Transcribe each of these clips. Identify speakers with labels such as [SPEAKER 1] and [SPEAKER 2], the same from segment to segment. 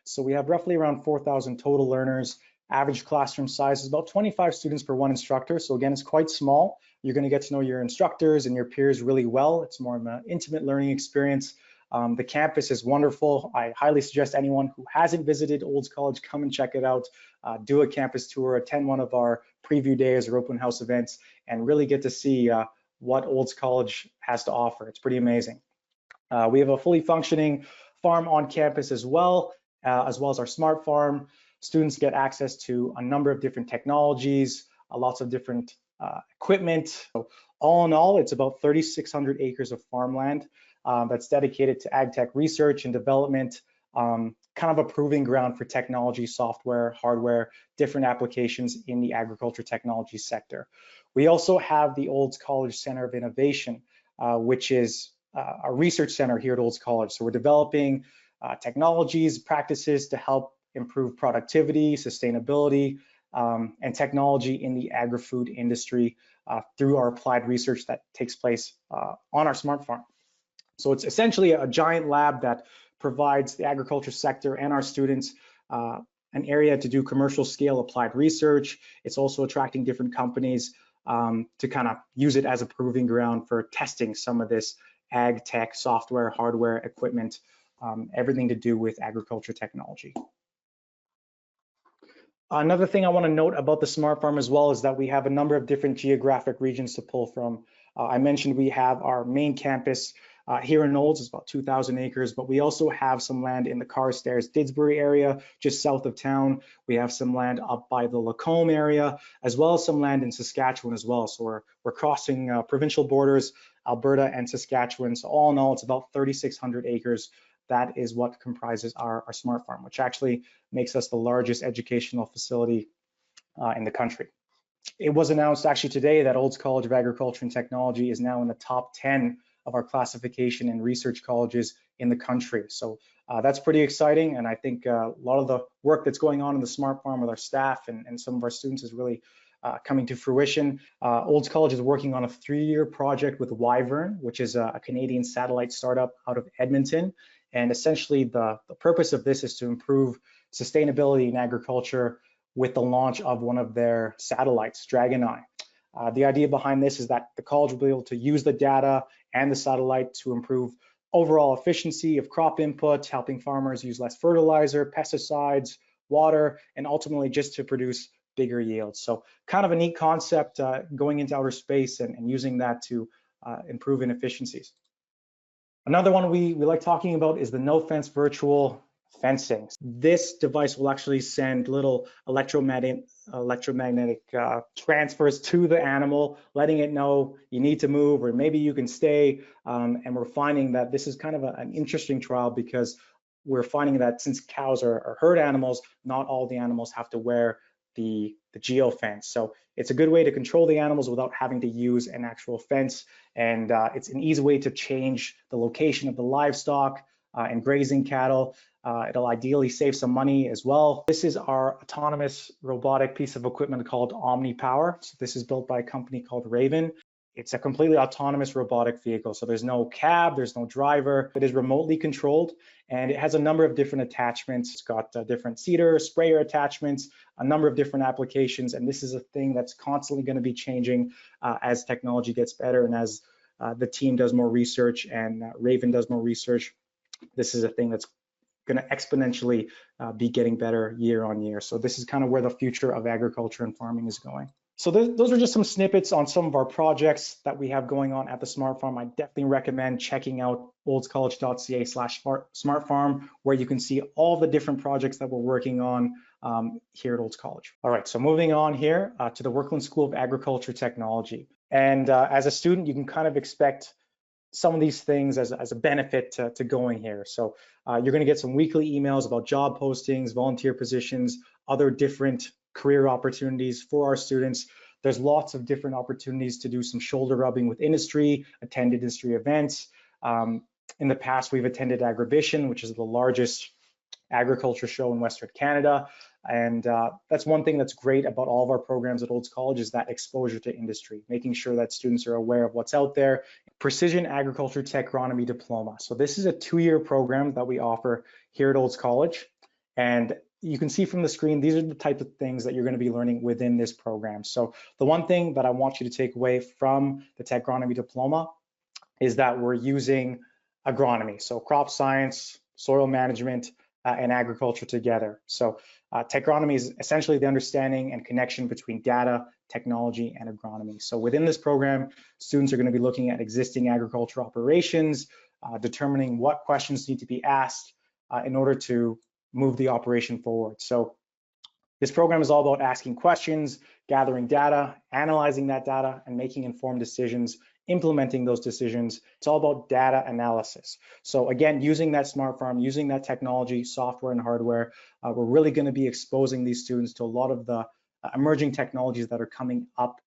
[SPEAKER 1] So we have roughly around 4,000 total learners. Average classroom size is about 25 students per one instructor. So again, it's quite small. You're going to get to know your instructors and your peers really well. It's more of an intimate learning experience. The campus is wonderful. I highly suggest anyone who hasn't visited Olds College, come and check it out. Do a campus tour, attend one of our preview days or open house events, and really get to see what Olds College has to offer. It's pretty amazing. We have a fully functioning farm on campus as well as our smart farm. Students get access to a number of different technologies, lots of different equipment. So all in all, it's about 3,600 acres of farmland that's dedicated to AgTech research and development, kind of a proving ground for technology, software, hardware, different applications in the agriculture technology sector. We also have the Olds College Center of Innovation, which is a research center here at Olds College. So we're developing technologies, practices to help improve productivity, sustainability, and technology in the agri-food industry through our applied research that takes place on our smart farm. So it's essentially a giant lab that provides the agriculture sector and our students an area to do commercial scale applied research. It's also attracting different companies to kind of use it as a proving ground for testing some of this ag tech, software, hardware, equipment, everything to do with agriculture technology. Another thing I want to note about the smart farm as well is that we have a number of different geographic regions to pull from. I mentioned we have our main campus here in Olds, it's about 2,000 acres, but we also have some land in the Carstairs, Didsbury area, just south of town. We have some land up by the Lacombe area, as well as some land in Saskatchewan as well. So we're crossing provincial borders, Alberta and Saskatchewan. So all in all, it's about 3,600 acres. That is what comprises our smart farm, which actually makes us the largest educational facility in the country. It was announced actually today that Olds College of Agriculture and Technology is now in the top 10 of our classification and research colleges in the country. So that's pretty exciting. And I think a lot of the work that's going on in the smart farm with our staff and some of our students is really coming to fruition. Olds College is working on a 3-year project with Wyvern, which is a Canadian satellite startup out of Edmonton. And essentially the purpose of this is to improve sustainability in agriculture with the launch of one of their satellites, Dragon Eye. The idea behind this is that the college will be able to use the data and the satellite to improve overall efficiency of crop input, helping farmers use less fertilizer, pesticides, water, and ultimately just to produce bigger yields. So kind of a neat concept going into outer space and using that to improve inefficiencies. Another one we like talking about is the no fence virtual fencing. This device will actually send little electromagnetic transfers to the animal, letting it know you need to move or maybe you can stay. And we're finding that this is kind of an interesting trial because we're finding that since cows are herd animals, not all the animals have to wear the geofence. So it's a good way to control the animals without having to use an actual fence. And it's an easy way to change the location of the livestock and grazing cattle. It'll ideally save some money as well. This is our autonomous robotic piece of equipment called OmniPower. So this is built by a company called Raven. It's a completely autonomous robotic vehicle. So there's no cab, there's no driver. It is remotely controlled and it has a number of different attachments. It's got different seeder, sprayer attachments, a number of different applications. And this is a thing that's constantly going to be changing as technology gets better and as the team does more research and Raven does more research. This is a thing that's going to exponentially be getting better year on year. So this is kind of where the future of agriculture and farming is going. So those are just some snippets on some of our projects that we have going on at the Smart Farm. I definitely recommend checking out OldsCollege.ca/Smart Farm, where you can see all the different projects that we're working on here at Olds College. All right, so moving on here to the Workland School of Agriculture Technology. And as a student, you can kind of expect some of these things as a benefit to going here. So you're going to get some weekly emails about job postings, volunteer positions, other different career opportunities for our students. There's lots of different opportunities to do some shoulder rubbing with industry, attend industry events. In the past, we've attended Agribition, which is the largest agriculture show in Western Canada. And that's one thing that's great about all of our programs at Olds College is that exposure to industry, making sure that students are aware of what's out there. Precision Agriculture Tech Agronomy Diploma. So this is a 2-year program that we offer here at Olds College. And you can see from the screen, these are the type of things that you're going to be learning within this program. So the one thing that I want you to take away from the Techronomy diploma is that we're using agronomy, so crop science, soil management, and agriculture together. So Techronomy is essentially the understanding and connection between data, technology, and agronomy. So within this program, students are going to be looking at existing agriculture operations, determining what questions need to be asked in order to move the operation forward. So this program is all about asking questions, gathering data, analyzing that data, and making informed decisions, implementing those decisions. It's all about data analysis. So again, using that smart farm, using that technology, software and hardware, we're really going to be exposing these students to a lot of the emerging technologies that are coming up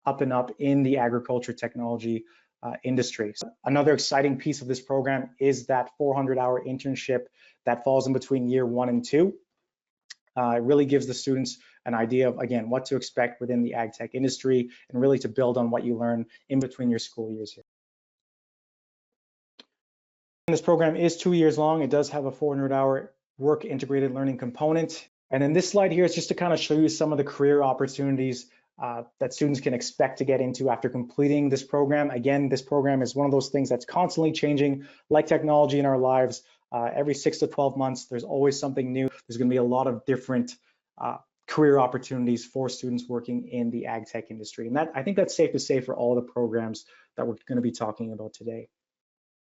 [SPEAKER 1] and up in the agriculture technology industry. So another exciting piece of this program is that 400-hour internship that falls in between year 1 and 2. It really gives the students an idea of, again, what to expect within the ag tech industry and really to build on what you learn in between your school years here. And this program is 2 years long. It does have a 400-hour work integrated learning component. And then this slide here is just to kind of show you some of the career opportunities that students can expect to get into after completing this program. Again, this program is one of those things that's constantly changing, like technology in our lives. Every 6 to 12 months, there's always something new. There's going to be a lot of different career opportunities for students working in the ag tech industry. And I think that's safe to say for all the programs that we're going to be talking about today.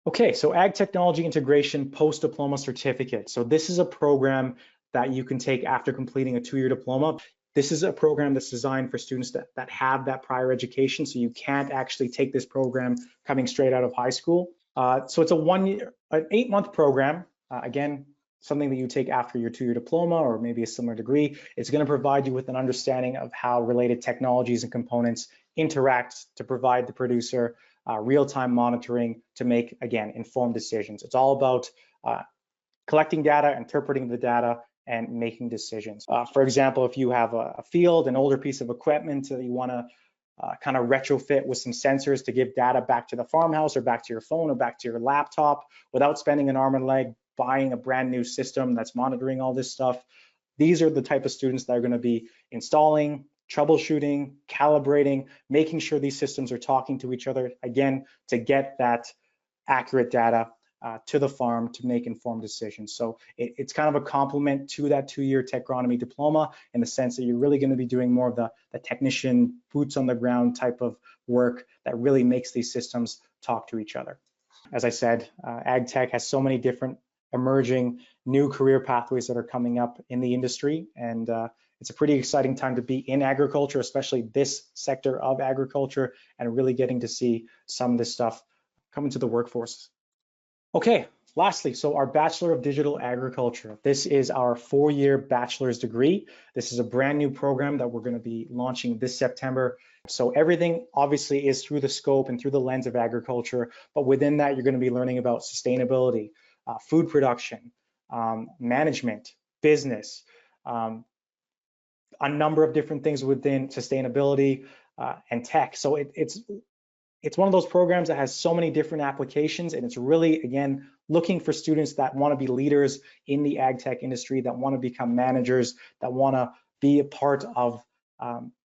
[SPEAKER 1] Okay, so Ag Technology Integration Post-Diploma Certificate. So this is a program that you can take after completing a 2-year diploma. This is a program that's designed for students that have that prior education, so you can't actually take this program coming straight out of high school. So it's an 8-month program. Again, something that you take after your 2-year diploma or maybe a similar degree. It's going to provide you with an understanding of how related technologies and components interact to provide the producer real-time monitoring to make, again, informed decisions. It's all about collecting data, interpreting the data, and making decisions. For example, if you have a field, an older piece of equipment that you want to kind of retrofit with some sensors to give data back to the farmhouse or back to your phone or back to your laptop without spending an arm and leg buying a brand new system that's monitoring all this stuff. These are the type of students that are going to be installing, troubleshooting, calibrating, making sure these systems are talking to each other, again, to get that accurate data to the farm to make informed decisions. So it's kind of a complement to that 2-year Techronomy diploma in the sense that you're really going to be doing more of the technician, boots on the ground type of work that really makes these systems talk to each other. As I said, ag tech has so many different emerging new career pathways that are coming up in the industry, and it's a pretty exciting time to be in agriculture, especially this sector of agriculture, and really getting to see some of this stuff come into the workforce. Okay, lastly, so our Bachelor of Digital Agriculture. This is our 4-year bachelor's degree. This is a brand new program that we're going to be launching this September. So everything obviously is through the scope and through the lens of agriculture, but within that, you're going to be learning about sustainability, food production, management, business, a number of different things within sustainability and tech. So it's one of those programs that has so many different applications, and it's really, again, looking for students that want to be leaders in the ag tech industry, that want to become managers, that want to be a part of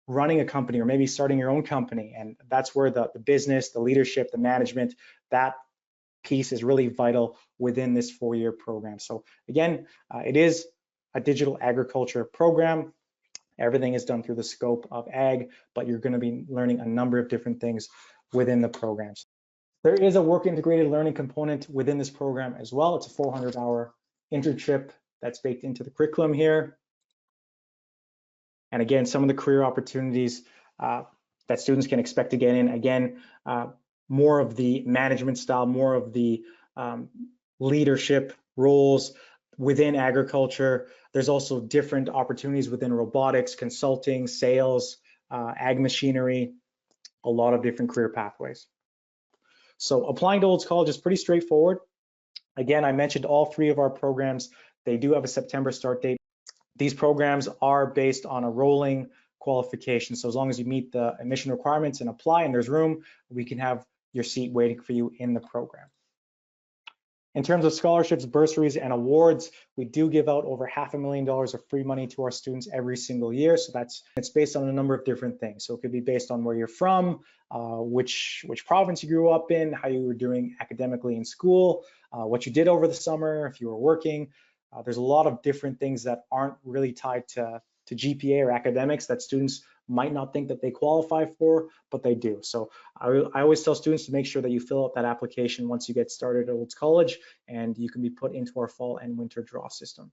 [SPEAKER 1] running a company or maybe starting your own company. And that's where the business, the leadership, the management, that piece is really vital within this 4-year program. So again, it is a digital agriculture program. Everything is done through the scope of ag, but you're going to be learning a number of different things within the programs. There is a work integrated learning component within this program as well. It's a 400-hour internship that's baked into the curriculum here. And again, some of the career opportunities that students can expect to get in, again, more of the management style, more of the leadership roles within agriculture. There's also different opportunities within robotics, consulting, sales, ag machinery, a lot of different career pathways. So applying to Olds College is pretty straightforward. Again, I mentioned all 3 of our programs. They do have a September start date. These programs are based on a rolling qualification. So as long as you meet the admission requirements and apply and there's room, we can have your seat waiting for you in the program. In terms of scholarships, bursaries, and awards, we do give out over $500,000 of free money to our students every single year. So it's based on a number of different things. So it could be based on where you're from, which province you grew up in, how you were doing academically in school, what you did over the summer, if you were working. There's a lot of different things that aren't really tied to GPA or academics that students might not think that they qualify for, but they do. So I always tell students to make sure that you fill out that application once you get started at Olds College, and you can be put into our fall and winter draw system.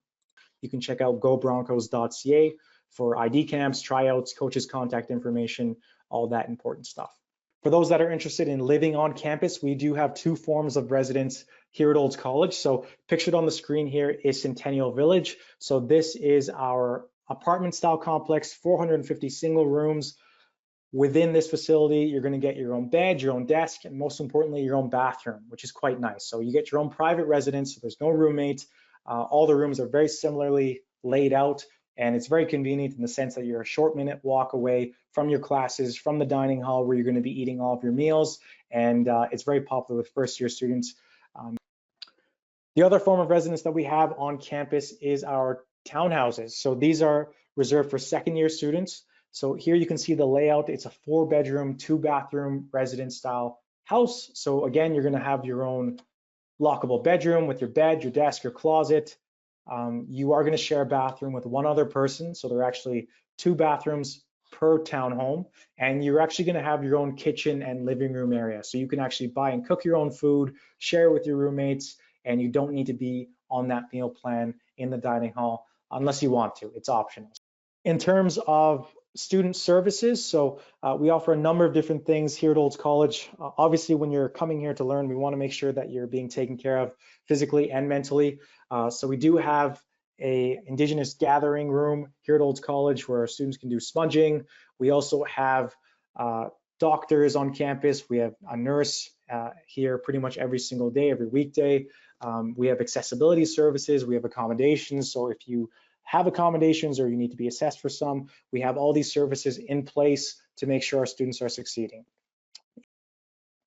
[SPEAKER 1] You can check out gobroncos.ca for ID camps, tryouts, coaches' contact information, all that important stuff. For those that are interested in living on campus, we do have two forms of residence here at Olds College. So pictured on the screen here is Centennial Village. So this is our apartment style complex, 450 single rooms. Within this facility, you're going to get your own bed, your own desk, and most importantly, your own bathroom, which is quite nice. So you get your own private residence, so there's no roommates. All the rooms are very similarly laid out, and it's very convenient in the sense that you're a short minute walk away from your classes, from the dining hall where you're going to be eating all of your meals, and it's very popular with first-year students. The other form of residence that we have on campus is our townhouses. So these are reserved for second-year students. So here you can see the layout. It's a 4-bedroom, 2-bathroom residence style house. So again, you're going to have your own lockable bedroom with your bed, your desk, your closet. You are going to share a bathroom with one other person. So there are actually 2 bathrooms per townhome, and you're actually going to have your own kitchen and living room area. So you can actually buy and cook your own food, share with your roommates, and you don't need to be on that meal plan in the dining hall unless you want to. It's optional. In terms of student services, so we offer a number of different things here at Olds College. Obviously, when you're coming here to learn, we want to make sure that you're being taken care of physically and mentally. So we do have a Indigenous gathering room here at Olds College where students can do smudging. We also have doctors on campus. We have a nurse here pretty much every single day, every weekday. We have accessibility services. We have accommodations. So if you have accommodations or you need to be assessed for some, we have all these services in place to make sure our students are succeeding.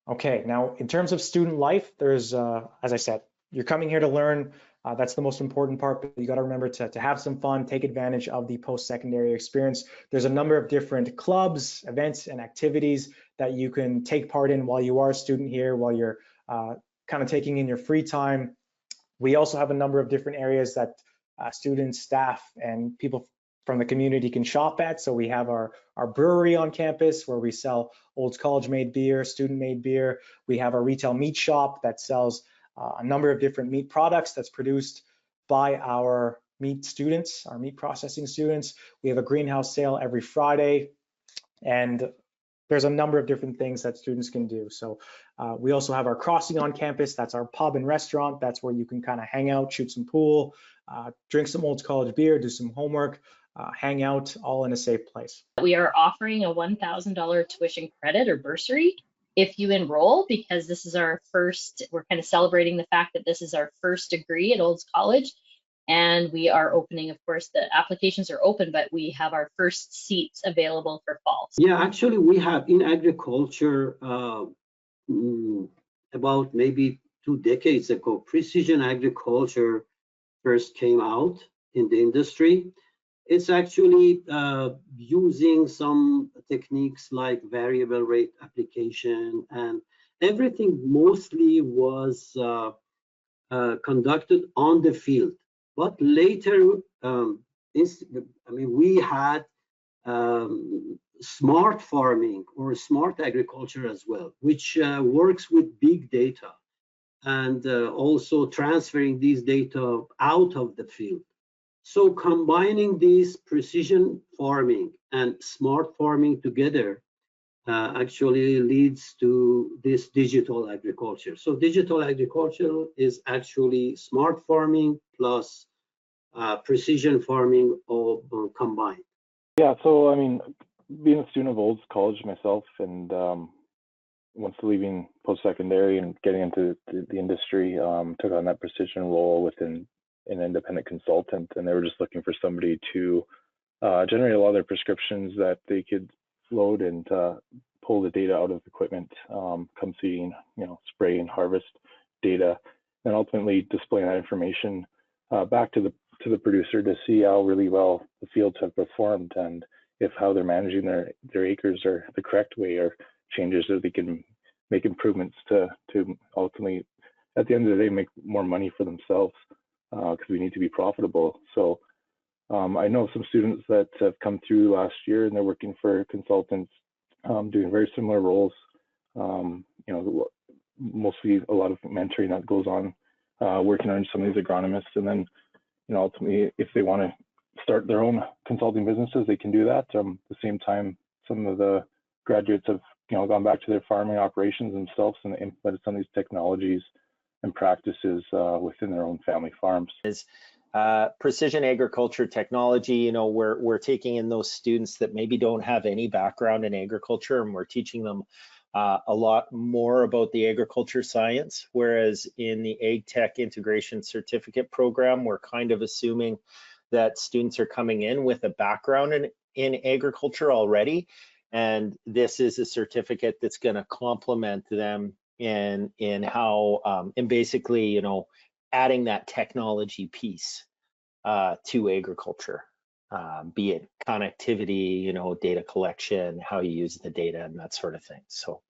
[SPEAKER 1] Okay, now in terms of student life, there's, as I said, you're coming here to learn. That's the most important part, but you got to remember to have some fun, take advantage of the post-secondary experience. There's a number of different clubs, events, and activities that you can take part in while you are a student here, while you're kind of taking in your free time. We also have a number of different areas that students, staff, and people from the community can shop at. So we have our brewery on campus where we sell Olds College made beer, student made beer. We have our retail meat shop that sells a number of different meat products that's produced by our meat students, our meat processing students. We have a greenhouse sale every Friday, and there's a number of different things that students can do. So we also have our crossing on campus. That's our pub and restaurant. That's where you can kind of hang out, shoot some pool, drink some Olds College beer, do some homework, hang out, all in a safe place.
[SPEAKER 2] We are offering a $1,000 tuition credit or bursary if you enroll, because this is our first, we're kind of celebrating the fact that this is our first degree at Olds College. And we are opening, of course, the applications are open, but we have our first seats available for fall.
[SPEAKER 3] Yeah, actually, we have in agriculture about maybe 2 decades ago, precision agriculture first came out in the industry. It's actually using some techniques like variable rate application, and everything mostly was conducted on the field. But later, we had smart farming or smart agriculture as well, which works with big data and also transferring these data out of the field. So combining these precision farming and smart farming together actually leads to this digital agriculture. So digital agriculture is actually smart farming plus precision farming all combined.
[SPEAKER 4] Yeah, so I mean, being a student of Olds College myself, and once leaving post-secondary and getting into the industry, took on that precision role within an independent consultant, and they were just looking for somebody to generate a lot of their prescriptions that they could load and pull the data out of equipment, come seeing, spray and harvest data, and ultimately displaying that information back to the producer to see how really well the fields have performed, and if how they're managing their acres are the correct way, or changes that they can make improvements to ultimately, at the end of the day, make more money for themselves, because we need to be profitable. So I know some students that have come through last year, and they're working for consultants, doing very similar roles. Mostly a lot of mentoring that goes on, working on some of these agronomists, and then ultimately, if they want to start their own consulting businesses, they can do that. At the same time, some of the graduates have gone back to their farming operations themselves and implemented some of these technologies and practices within their own family farms.
[SPEAKER 5] Precision agriculture technology, we're taking in those students that maybe don't have any background in agriculture, and we're teaching them a lot more about the agriculture science, whereas in the AgTech integration certificate program, we're kind of assuming that students are coming in with a background in agriculture already, and this is a certificate that's going to complement them in how in basically adding that technology piece to agriculture, be it connectivity, data collection, how you use the data, and that sort of thing. So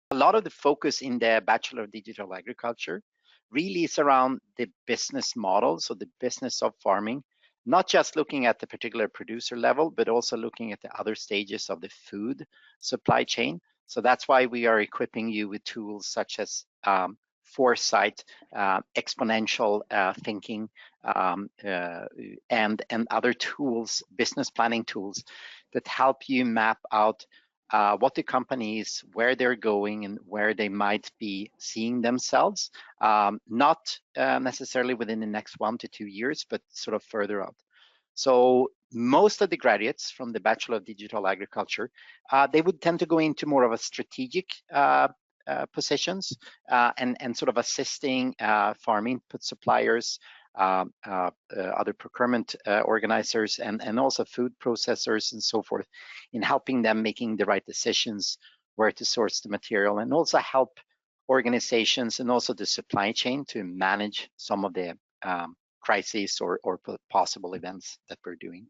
[SPEAKER 6] a lot of the focus in the Bachelor of Digital Agriculture really is around the business model, so the business of farming, not just looking at the particular producer level, but also looking at the other stages of the food supply chain. So that's why we are equipping you with tools such as foresight, exponential thinking, and other tools, business planning tools that help you map out what the company is, where they're going, and where they might be seeing themselves, not necessarily within the next 1 to 2 years, but sort of further out. So most of the graduates from the Bachelor of Digital Agriculture, they would tend to go into more of a strategic positions and sort of assisting farm input suppliers, other procurement organizers, and also food processors and so forth, in helping them making the right decisions where to source the material, and also help organizations and also the supply chain to manage some of the crises or possible events that we're doing.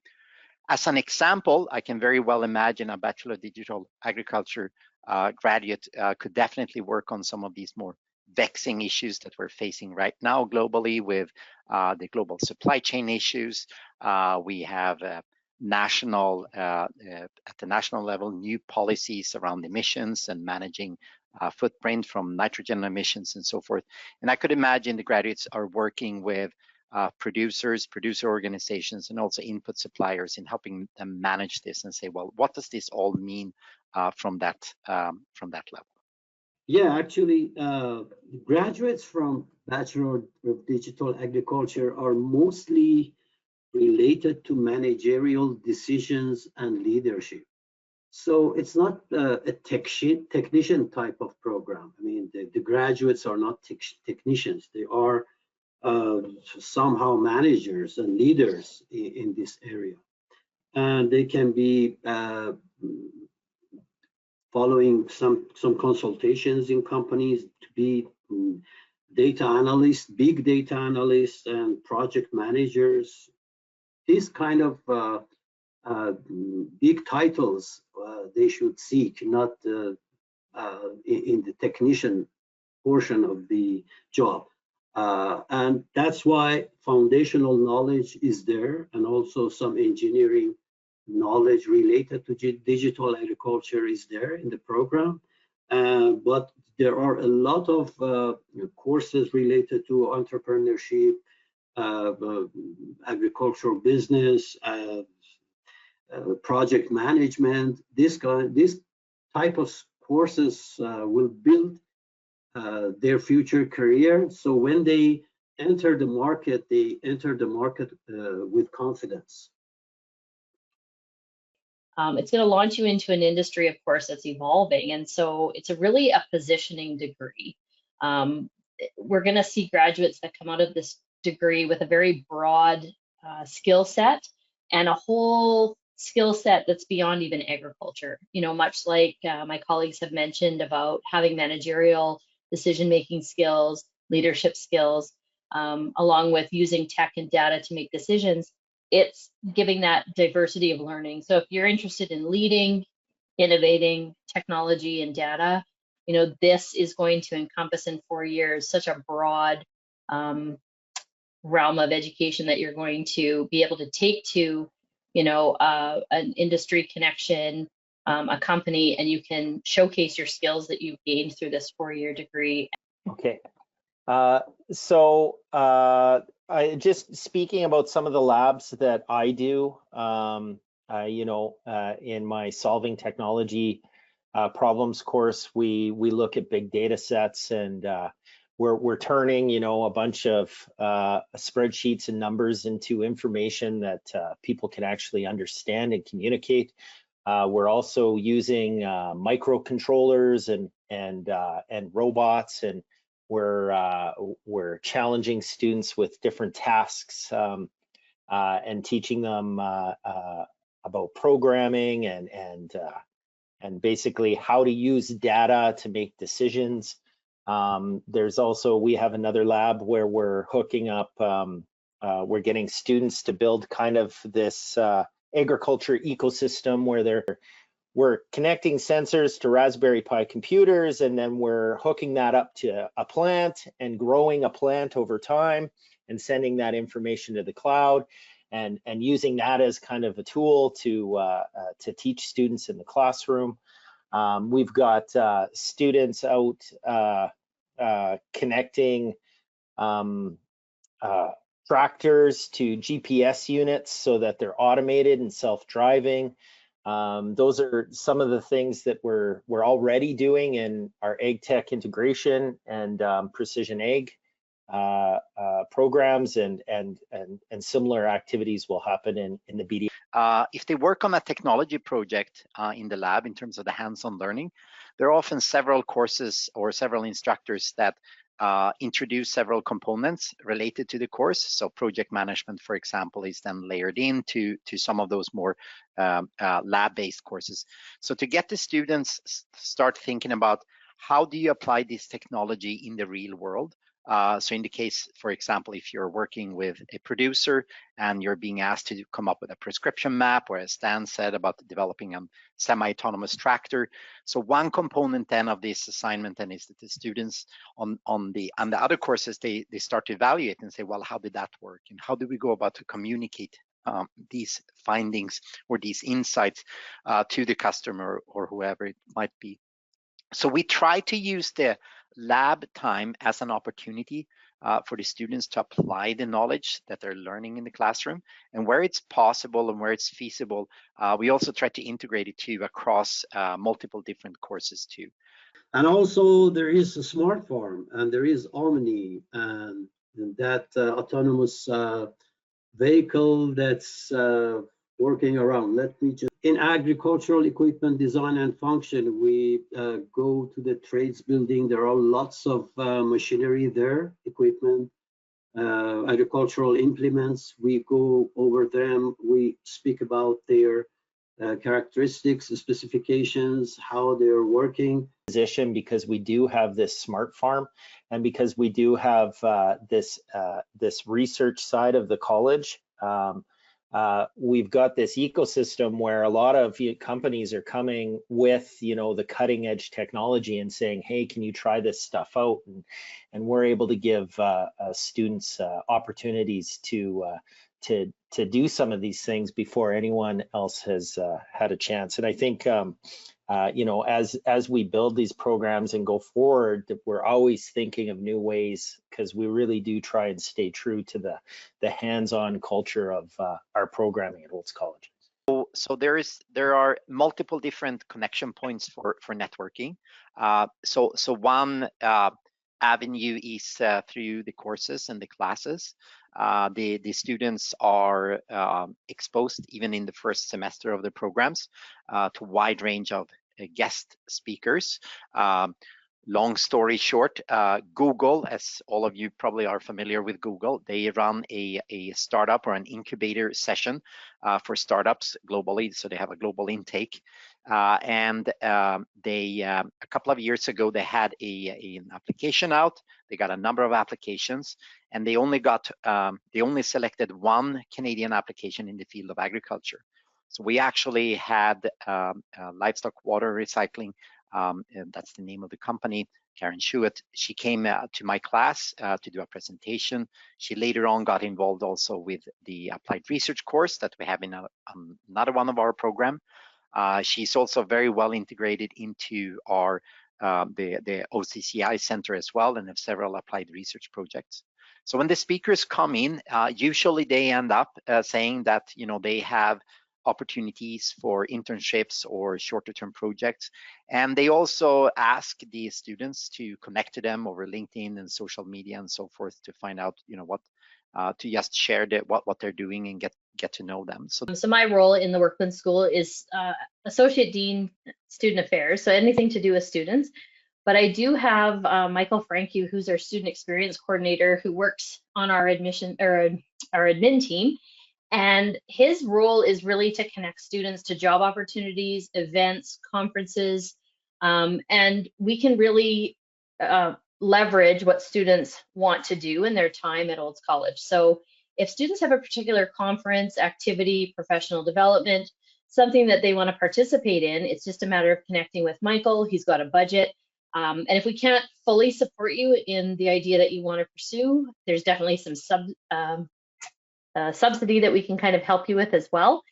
[SPEAKER 6] As an example, I can very well imagine a Bachelor of Digital Agriculture graduate could definitely work on some of these more vexing issues that we're facing right now globally with the global supply chain issues. We have national, at the national level, new policies around emissions and managing footprint from nitrogen emissions and so forth. And I could imagine the graduates are working with producer organizations, and also input suppliers in helping them manage this and say, well, what does this all mean from that level?
[SPEAKER 3] Yeah, actually, graduates from Bachelor of Digital Agriculture are mostly related to managerial decisions and leadership. So it's not a technician type of program. I mean, the graduates are not technicians. They are somehow managers and leaders in this area. And they can be following some consultations in companies to be data analysts, big data analysts, and project managers. These kind of big titles they should seek, not in the technician portion of the job. And that's why foundational knowledge is there, and also some engineering knowledge related to digital agriculture is there in the program. But there are a lot of courses related to entrepreneurship, agricultural business, project management. This type of courses will build their future career. So when they enter the market, they enter the market with confidence.
[SPEAKER 2] It's going to launch you into an industry, of course, that's evolving. And so it's really a positioning degree. We're going to see graduates that come out of this degree with a very broad skill set, and a whole skill set that's beyond even agriculture. Much like my colleagues have mentioned about having managerial decision-making skills, leadership skills, along with using tech and data to make decisions. It's giving that diversity of learning. So if you're interested in leading, innovating technology and data, this is going to encompass in 4 years such a broad realm of education that you're going to be able to take to, an industry connection, a company, and you can showcase your skills that you've gained through this 4-year degree.
[SPEAKER 5] Okay. I just speaking about some of the labs that I do, in my solving technology problems course, we look at big data sets, and we're turning, a bunch of spreadsheets and numbers into information that people can actually understand and communicate. We're also using microcontrollers and robots, and we're challenging students with different tasks and teaching them about programming and basically how to use data to make decisions. There's also, we have another lab where we're hooking up, we're getting students to build kind of this agriculture ecosystem where we're connecting sensors to Raspberry Pi computers, and then we're hooking that up to a plant and growing a plant over time and sending that information to the cloud, and using that as kind of a tool to teach students in the classroom. We've got students out connecting tractors to GPS units so that they're automated and self-driving. Those are some of the things that we're already doing in our AgTech integration and precision ag programs, and similar activities will happen in the BD.
[SPEAKER 6] If they work on a technology project in the lab in terms of the hands-on learning, there are often several courses or several instructors that introduce several components related to the course. So project management, for example, is then layered into some of those more lab-based courses. So to get the students start thinking about how do you apply this technology in the real world. So in the case, for example, if you're working with a producer and you're being asked to come up with a prescription map, or as Stan said about developing a semi-autonomous tractor. So one component then of this assignment then is that the students on the other courses, they start to evaluate and say, well, how did that work? And how do we go about to communicate these findings or these insights to the customer or whoever it might be? So we try to use the lab time as an opportunity for the students to apply the knowledge that they're learning in the classroom, and where it's possible and where it's feasible, we also try to integrate it too across multiple different courses too.
[SPEAKER 3] And also there is a smart farm, and there is Omni, and that autonomous vehicle that's working around. Let me just, in agricultural equipment design and function, we go to the trades building. There are lots of machinery there, equipment, agricultural implements. We go over them. We speak about their characteristics, specifications, how they're working.
[SPEAKER 5] Because we do have this smart farm, and because we do have this research side of the college, we've got this ecosystem where a lot of companies are coming with, the cutting edge technology and saying, hey, can you try this stuff out? And we're able to give students opportunities to do some of these things before anyone else has had a chance. And I think, as we build these programs and go forward, we're always thinking of new ways, because we really do try and stay true to the hands-on culture of our programming at Olds College.
[SPEAKER 6] So there are multiple different connection points for networking. So one avenue is through the courses and the classes. The students are exposed, even in the first semester of the programs, to a wide range of guest speakers. Long story short, Google, as all of you probably are familiar with Google, they run a startup or an incubator session for startups globally. So they have a global intake. They a couple of years ago they had an application out. They got a number of applications, and they only selected one Canadian application in the field of agriculture. So we actually had livestock water recycling. And that's the name of the company. Karen Schuett, she came to my class to do a presentation. She later on got involved also with the applied research course that we have in another one of our program. She's also very well integrated into our the OCCI Center as well, and have several applied research projects. So when the speakers come in, usually they end up saying that they have opportunities for internships or shorter term projects. And they also ask the students to connect to them over LinkedIn and social media and so forth to find out, what, to just share what they're doing and get to know them.
[SPEAKER 2] So my role in the Workman School is Associate Dean Student Affairs, so anything to do with students. But I do have Michael Franke, who's our Student Experience Coordinator, who works on our admission or our admin team. And his role is really to connect students to job opportunities, events, conferences, and we can really leverage what students want to do in their time at Olds College. So if students have a particular conference, activity, professional development, something that they want to participate in, it's just a matter of connecting with Michael. He's got a budget. And if we can't fully support you in the idea that you want to pursue, there's definitely some subsidy that we can kind of help you with as well.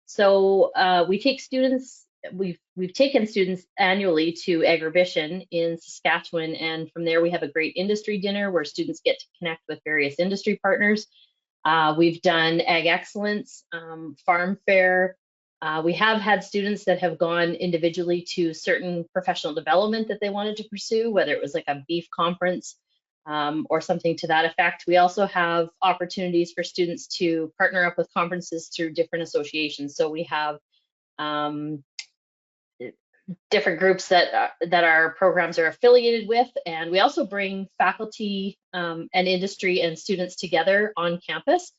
[SPEAKER 2] So we take students, we've taken students annually to Agribition in Saskatchewan, and from there we have a great industry dinner where students get to connect with various industry partners. We've done Ag Excellence, Farm Fair. We have had students that have gone individually to certain professional development that they wanted to pursue, whether it was like a beef conference, or something to that effect. We also have opportunities for students to partner up with conferences through different associations. So we have different groups that our programs are affiliated with, and we also bring faculty and industry and students together on campus.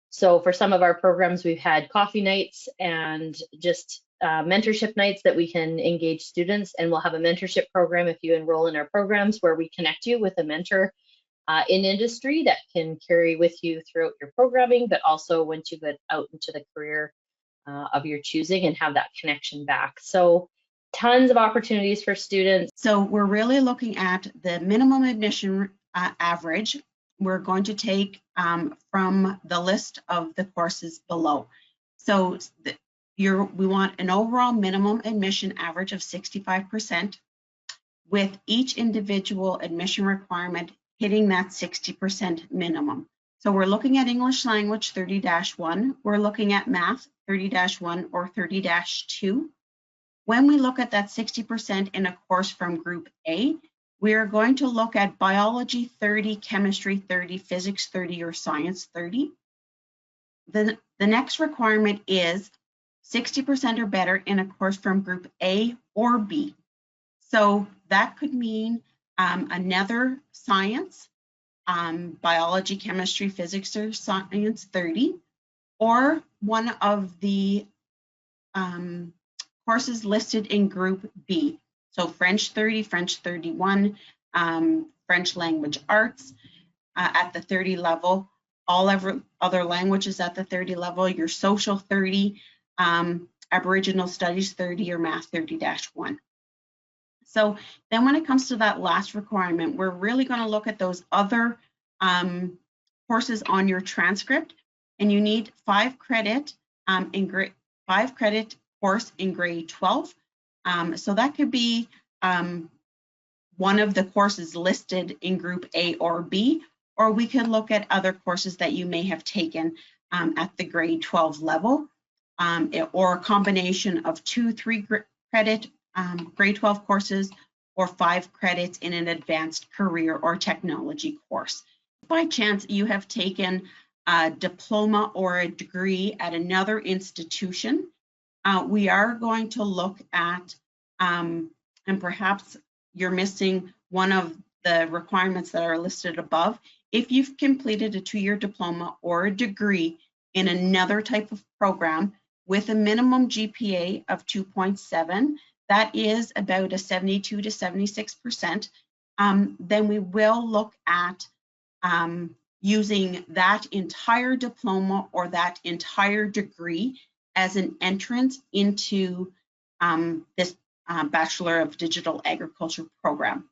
[SPEAKER 2] So for some of our programs, we've had coffee nights and just mentorship nights that we can engage students, and we'll have a mentorship program if you enroll in our programs where we connect you with a mentor in industry that can carry with you throughout your programming, but also once you get out into the career of your choosing and have that connection back. So tons of opportunities for students.
[SPEAKER 7] So we're really looking at the minimum admission average. We're going to take from the list of the courses below. So we want an overall minimum admission average of 65%, with each individual admission requirement hitting that 60% minimum. So we're looking at English language 30-1, we're looking at math 30-1 or 30-2. When we look at that 60% in a course from Group A, we are going to look at biology 30, chemistry 30, physics 30, or science 30. The next requirement is 60% or better in a course from Group A or B. So that could mean another science, biology, chemistry, physics, or science 30, or one of the courses listed in Group B. So French 30, French 31, French language arts at the 30 level, all other languages at the 30 level, your social 30, Aboriginal studies 30, or math 30-1. So then when it comes to that last requirement, we're really going to look at those other courses on your transcript, and you need 5 credit course in grade 12. So that could be one of the courses listed in Group A or B, or we could look at other courses that you may have taken at the grade 12 level, or a combination of 2-3 credit grade 12 courses, or 5 credits in an advanced career or technology course. By chance you have taken a diploma or a degree at another institution, we are going to look at, and perhaps you're missing one of the requirements that are listed above. If you've completed a 2-year diploma or a degree in another type of program, with a minimum GPA of 2.7, that is about a 72 to 76%, then we will look at using that entire diploma or that entire degree as an entrance into this Bachelor of Digital Agriculture program.